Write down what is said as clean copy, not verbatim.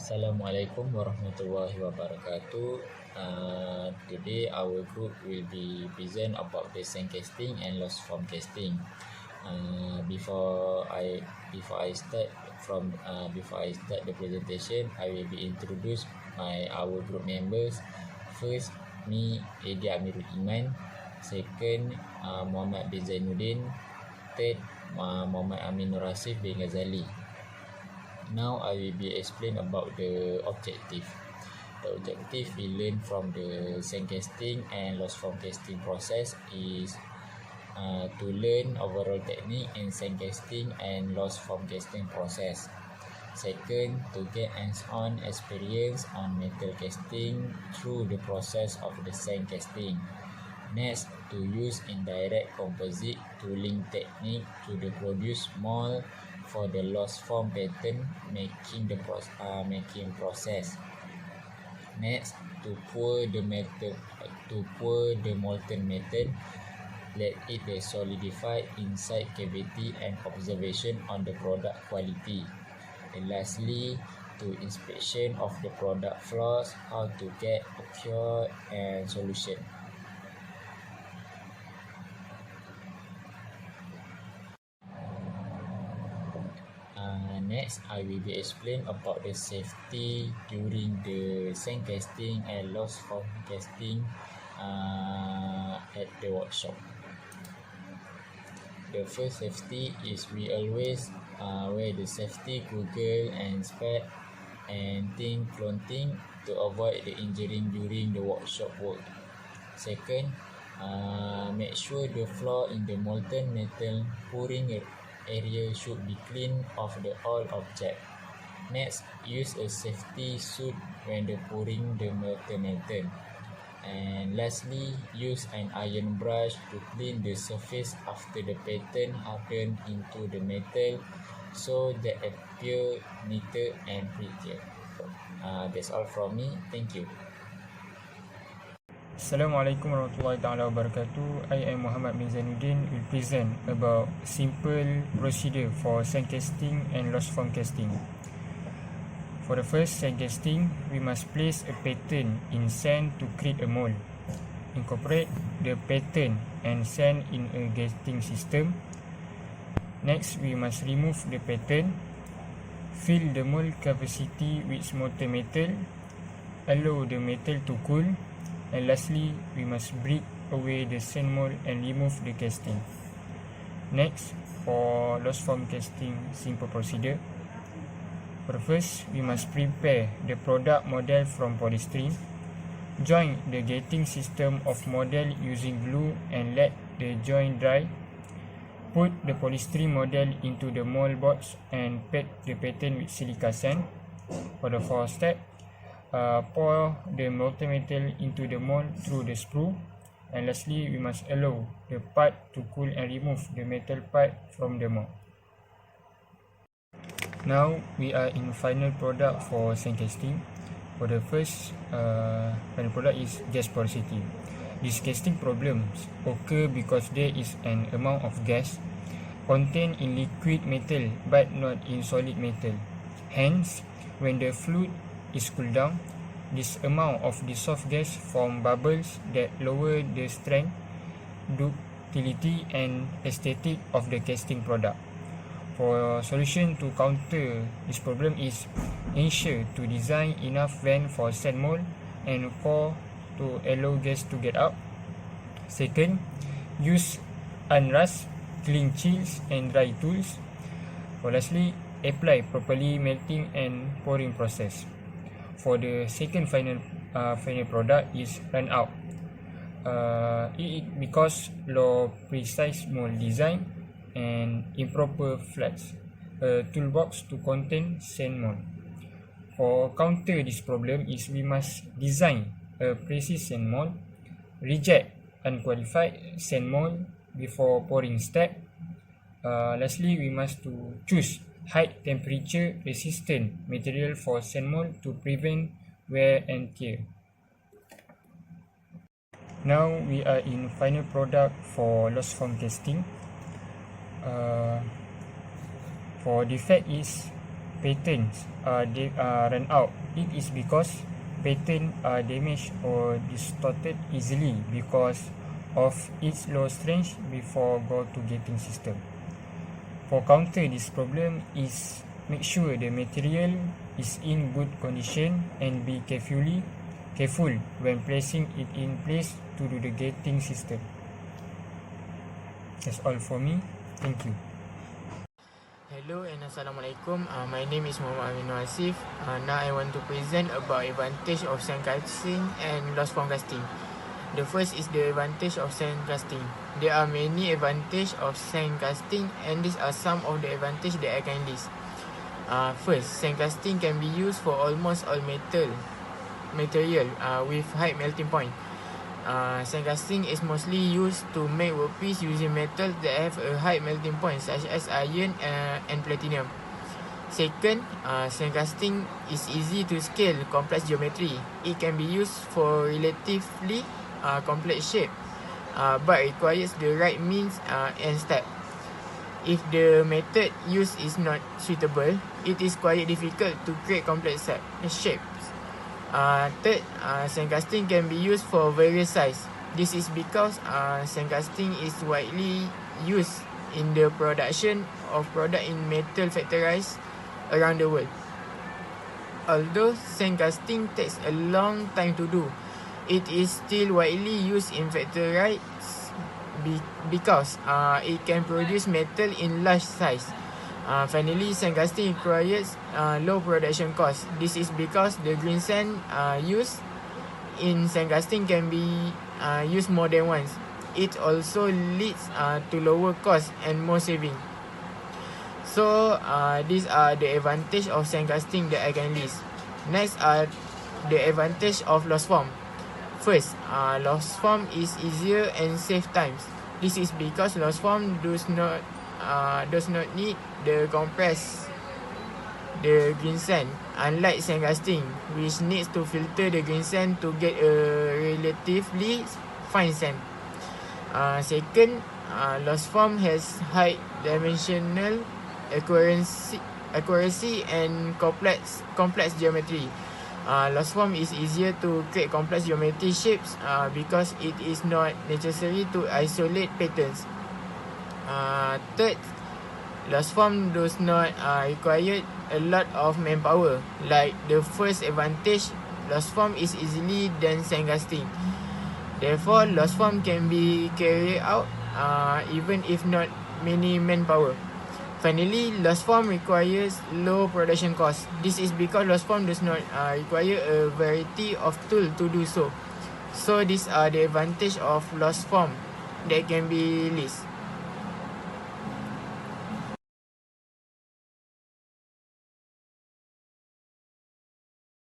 Assalamualaikum warahmatullahi wabarakatuh. Today our group will be present about the sand casting and loss form casting. Before I start the presentation, I will be introduce our group members. First, me Edi Amirul Iman. Second, Muhammad bin Zainuddin. Third, Muhammad Amin Nur Asif bin Ghazali. Now I will be explain about the objective. The objective we learn from the sand casting and loss form casting process is to learn overall technique in sand casting and loss form casting process. Second, to get hands-on experience on metal casting through the process of the sand casting. Next, to use indirect composite tooling technique to produce mold for the loss form pattern making process. Next, to pour the molten metal, let it solidify inside cavity and observation on the product quality. And lastly, to inspection of the product flaws, how to get a cure and solution. Next, I will be explain about the safety during the sand casting and loss form casting at the workshop. The first safety is we always wear the safety goggle and spec and thin clothing to avoid the injury during the workshop work. Second, make sure the floor in the molten metal pouring area should be clean of the all object. Next, use a safety suit when pouring the molten metal. And lastly, use an iron brush to clean the surface after the pattern hardened into the metal so that it appear neater and prettier. That's all from me. Thank you. Assalamualaikum warahmatullahi taala wabarakatuh. I am Muhammad bin Zainuddin will present about simple procedure for sand casting and loss form casting. For the first sand casting, we must place a pattern in sand to create a mold. Incorporate the pattern and sand in a casting system. Next, we must remove the pattern, fill the mold capacity with molten metal, allow the metal to cool. And lastly, we must break away the sand mold and remove the casting. Next, for loss form casting simple procedure. For the first, we must prepare the product model from polystyrene. Join the gating system of model using glue and let the joint dry. Put the polystyrene model into the mold box and pack the pattern with silica sand. For the fourth step, pour the molten metal into the mold through the sprue. And lastly, we must allow the part to cool and remove the metal part from the mold. Now we are in final product for sand casting. For the first final product is gas porosity. These casting problems occur because there is an amount of gas contained in liquid metal but not in solid metal. Hence, when the fluid is cooled down, this amount of dissolved gas form bubbles that lower the strength, ductility and aesthetic of the casting product. For solution to counter this problem is ensure to design enough vent for sand mold and core to allow gas to get out. Second, use unrust, clean chills and dry tools. For lastly, apply properly melting and pouring process. For the second final product is run out. Because low precise mold design and improper flats, a toolbox to contain sand mold. For counter this problem is we must design a precise sand mold, reject unqualified sand mold before pouring step. Lastly, we must to choose high temperature resistant material for sand mold to prevent wear and tear. Now we are in final product for loss form casting. For defect is patents run out, it is because patent are damaged or distorted easily because of its low strength before go to gating system. For counter this problem is make sure the material is in good condition and be careful when placing it in place to do the gating system. That's all for me. Thank you. Hello and Assalamualaikum. My name is Muhammad Aminul Asif. Now I want to present about advantage of sandcasting and loss form casting. The first is the advantage of sandcasting. There are many advantages of sandcasting and these are some of the advantages that I can list. First, sandcasting can be used for almost all material with high melting point. Sandcasting is mostly used to make workpiece using metals that have a high melting point such as iron and platinum. Second, sandcasting is easy to scale complex geometry. It can be used for relatively complex shape but requires the right means and step. If the method used is not suitable, it is quite difficult to create complex shapes. Third, sandcasting can be used for various sizes. This is because sandcasting is widely used in the production of product in metal factories around the world. Although sandcasting takes a long time to do, it is still widely used in factories because it can produce metal in large size. Finally, sandcasting requires low production cost. This is because the green sand used in sandcasting can be used more than once. It also leads to lower cost and more saving. So, these are the advantage of sandcasting that I can list. Next are the advantage of loss form. First, loss form is easier and save times. This is because loss form does not need the compress the green sand, unlike sandcasting, which needs to filter the green sand to get a relatively fine sand. Second, loss form has high dimensional accuracy and complex geometry. Loss form is easier to create complex geometry shapes because it is not necessary to isolate patterns. Third, loss form does not require a lot of manpower. Like the first advantage, loss form is easily done sandcasting. Therefore, loss form can be carried out even if not many manpower. Finally, loss form requires low production cost. This is because loss form does not require a variety of tools to do so. So these are the advantage of loss form that can be listed.